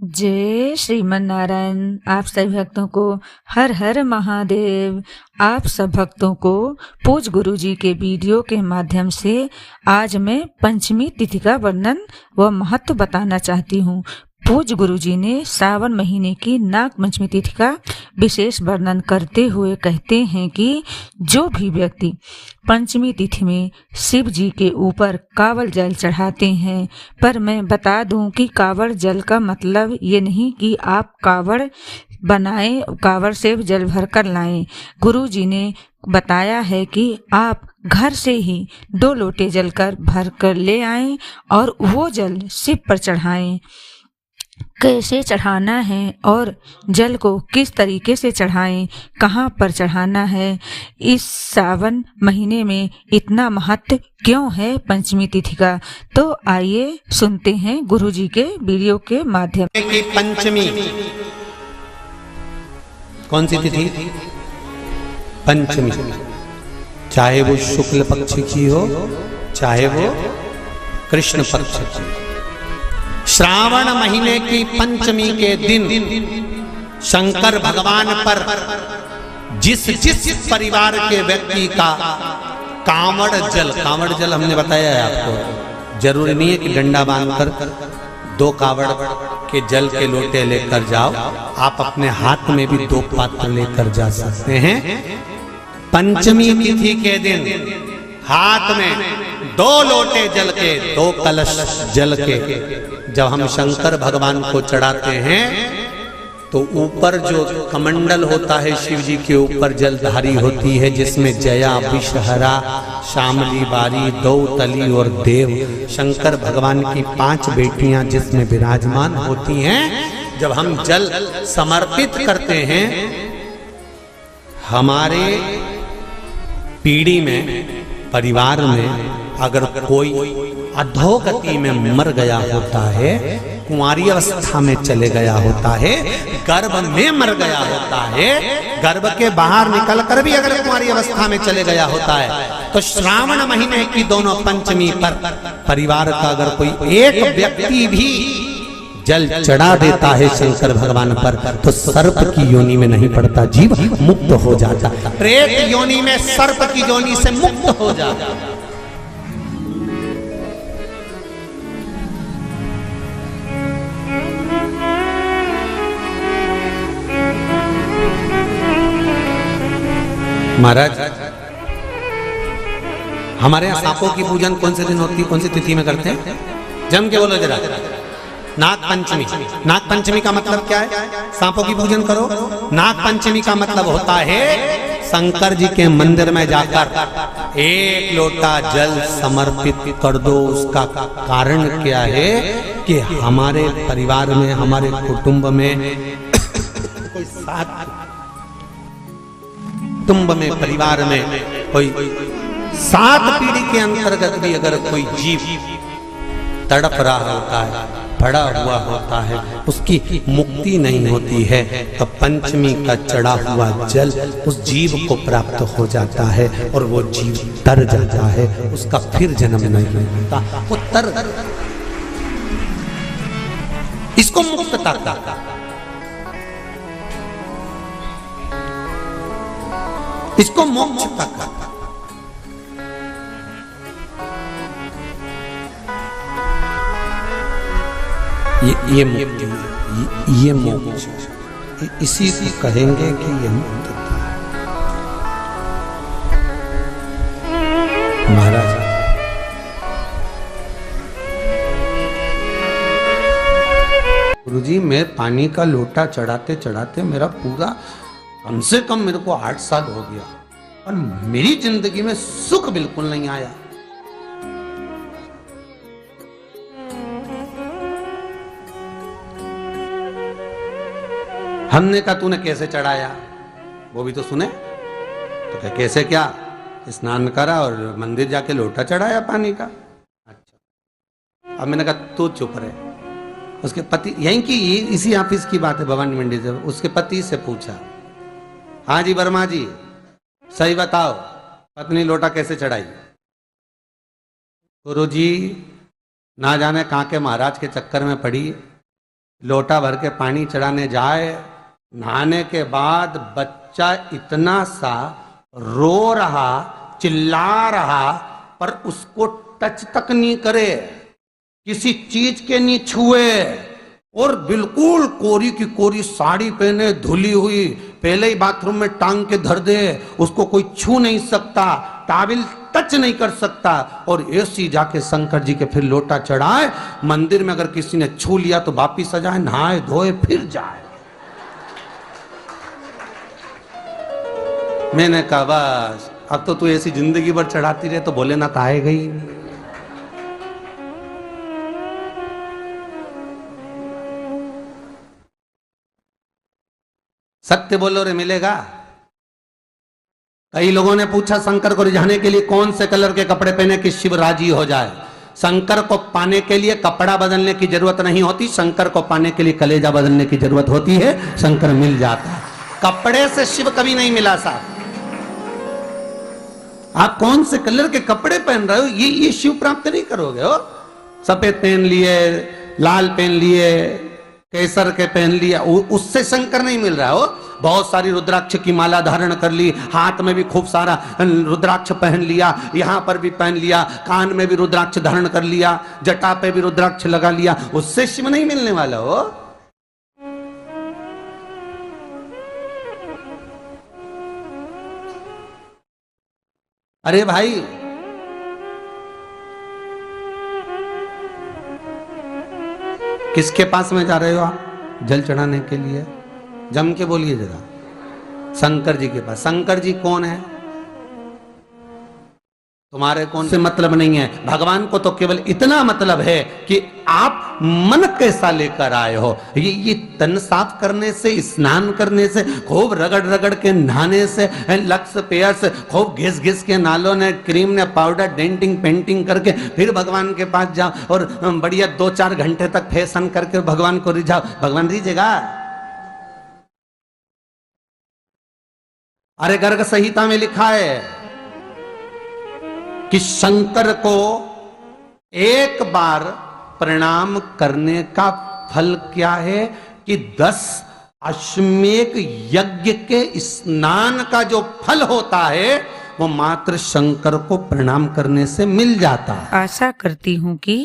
जय श्रीमन नारायण। आप सभी भक्तों को हर हर महादेव। आप सब भक्तों को पूज गुरु जी के वीडियो के माध्यम से आज मैं पंचमी तिथि का वर्णन व महत्व बताना चाहती हूँ। पूज गुरु जी ने सावन महीने की नाग पंचमी तिथि का विशेष वर्णन करते हुए कहते हैं कि जो भी व्यक्ति पंचमी तिथि में शिव जी के ऊपर कावड़ जल चढ़ाते हैं, पर मैं बता दूं कि कावड़ जल का मतलब ये नहीं कि आप कावड़ बनाएं, कावड़ से जल भर कर लाएं। गुरु जी ने बताया है कि आप घर से ही 2 लोटे जल भर कर ले आएं और वो जल शिव पर चढ़ाएं। कैसे चढ़ाना है और जल को किस तरीके से चढ़ाएं, कहाँ पर चढ़ाना है, इस सावन महीने में इतना महत्व क्यों है पंचमी तिथि का, तो आइए सुनते हैं गुरु जी के वीडियो के माध्यम से। पंचमी कौन सी तिथि? पंचमी, चाहे वो शुक्ल पक्ष की हो चाहे वो कृष्ण पक्ष की। श्रावण महीने की पंचमी के दिन शंकर भगवान पर जिस परिवार के व्यक्ति का कांवड़ जल हमने बताया है आपको, जरूरी नहीं है कि डंडा बांधकर 2 कावड़ के जल के लोटे लेकर जाओ, आप अपने हाथ में भी 2 पात्र लेकर जा सकते हैं। पंचमी तिथि के दिन हाथ में 2 लोटे जल के, 2 कलश जल के जब हम शंकर भगवान को चढ़ाते हैं तो ऊपर जो कमंडल होता है शिव जी के ऊपर जलधारी होती है, जिसमें जया, विषहरा, शामली, बारी, दौतली और देव, शंकर भगवान की 5 बेटियां जिसमें विराजमान होती हैं। जब हम जल समर्पित करते हैं, हमारे पीढ़ी में, परिवार में अगर कोई अधोगति में मर गया होता है, कुंवारी अवस्था में चले गया होता है, गर्भ में मर गया होता है, गर्भ के बाहर निकल कर भी अगर कुंवारी अवस्था में चले गया होता है, तो श्रावण महीने की दोनों पंचमी पर परिवार का अगर कोई एक व्यक्ति भी जल चढ़ा देता है शंकर भगवान पर, तो सर्प की योनि में नहीं पड़ता, जीव मुक्त हो जाता, प्रेत योनि में सर्प की योनि से मुक्त हो जाता। महाराज, हमारे यहाँ सांपों की पूजन कौन से दिन होती है, कौन सी तिथि में करते हैं? जम के बोलो जरा। नाग पंचमी। नाग पंचमी का मतलब क्या है? सांपों की पूजन करो। नाग पंचमी का मतलब होता है शंकर जी के मंदिर में जाकर 1 लोटा जल समर्पित कर दो। उसका कारण क्या है कि हमारे परिवार में, हमारे कुटुंब में कोई कुटुंब में, परिवार में कोई 7 पीढ़ी के अंतर्गत भी अगर कोई जीव तड़प रहा होता है, पड़ा हुआ होता है, उसकी मुक्ति नहीं होती है, तो पंचमी का चढ़ा हुआ जल उस जीव को प्राप्त हो जाता है और वो जीव तर जाता है, उसका फिर जन्म नहीं होता, वो तर, इसको मुक्तता का, इसको मोक्ष का। ये मोक्ष, इसी को कहेंगे कि ये मुक्तता है। महाराज, गुरुजी, मैं पानी का लोटा चढ़ाते चढ़ाते मेरा पूरा, कम से कम मेरे को 8 साल हो गया, और मेरी जिंदगी में सुख बिल्कुल नहीं आया। हमने कहा तूने कैसे चढ़ाया, वो भी तो सुने। तो क्या कैसे, क्या स्नान करा और मंदिर जाके लोटा चढ़ाया पानी का? अच्छा। अब मैंने कहा तू चुप रहे। उसके पति, यहीं की इसी ऑफिस की बात है, भवानी मंडी से, उसके पति से पूछा, हाँ जी वर्मा जी, सही बताओ पत्नी लोटा कैसे चढ़ाई? गुरु जी, ना जाने कहाँ के महाराज के चक्कर में पड़ी, लोटा भर के पानी चढ़ाने जाए, नहाने के बाद बच्चा इतना सा रो रहा, चिल्ला रहा, पर उसको टच तक नहीं करे, किसी चीज के नहीं छुए, और बिल्कुल कोरी की कोरी साड़ी पहने, धुली हुई, पहले ही बाथरूम में टांग के धर दे, उसको कोई छू नहीं सकता, टाविल टच नहीं कर सकता, और ऐसी जाके शंकर जी के फिर लोटा चढ़ाए। मंदिर में अगर किसी ने छू लिया तो वापिस आ जाए, नहाए धोए फिर जाए। मैंने कहा बस अब तो तू ऐसी जिंदगी भर चढ़ाती रहे तो भोलेनाथ आएगा ही नहीं। सत्य बोलो रे मिलेगा। कई लोगों ने पूछा शंकर को रिझाने के लिए कौन से कलर के कपड़े पहने कि शिव राजी हो जाए। शंकर को पाने के लिए कपड़ा बदलने की जरूरत नहीं होती, शंकर को पाने के लिए कलेजा बदलने की जरूरत होती है, शंकर मिल जाता है। कपड़े से शिव कभी नहीं मिला साहब। आप कौन से कलर के कपड़े पहन रहे हो, ये शिव प्राप्त नहीं करोगे हो। सफेद पहन लिए, लाल पहन लिए, केसर के पहन लिया, उससे शंकर नहीं मिल रहा हो। बहुत सारी रुद्राक्ष की माला धारण कर ली, हाथ में भी खूब सारा रुद्राक्ष पहन लिया, यहां पर भी पहन लिया, कान में भी रुद्राक्ष धारण कर लिया, जटा पे भी रुद्राक्ष लगा लिया, उससे शिव नहीं मिलने वाला हो। अरे भाई किसके पास में जा रहे हो आप जल चढ़ाने के लिए? जम के बोलिए जरा। शंकर जी के पास। शंकर जी कौन है? तुम्हारे कौन से मतलब नहीं है। भगवान को तो केवल इतना मतलब है कि आप मन कैसा लेकर आए हो। ये तन साफ करने से, स्नान करने से, खूब रगड़ रगड़ के नहाने से, लक्स पेयर से, खूब घिस घिस के नालों ने, क्रीम ने, पाउडर, डेंटिंग पेंटिंग करके फिर भगवान के पास जाओ और बढ़िया 2-4 घंटे तक फैशन करके भगवान को रिझाओ, भगवान रिझेगा? अरे गर्ग संहिता में लिखा है कि शंकर को एक बार प्रणाम करने का फल क्या है कि 10 अश्वमेध यज्ञ के स्नान का जो फल होता है वो मात्र शंकर को प्रणाम करने से मिल जाता है। आशा करती हूँ कि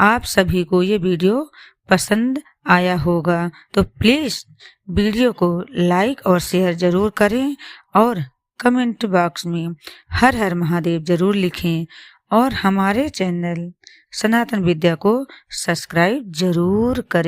आप सभी को ये वीडियो पसंद आया होगा, तो प्लीज वीडियो को लाइक और शेयर जरूर करें और कमेंट बॉक्स में हर हर महादेव जरूर लिखें और हमारे चैनल सनातन विद्या को सब्सक्राइब जरूर करें।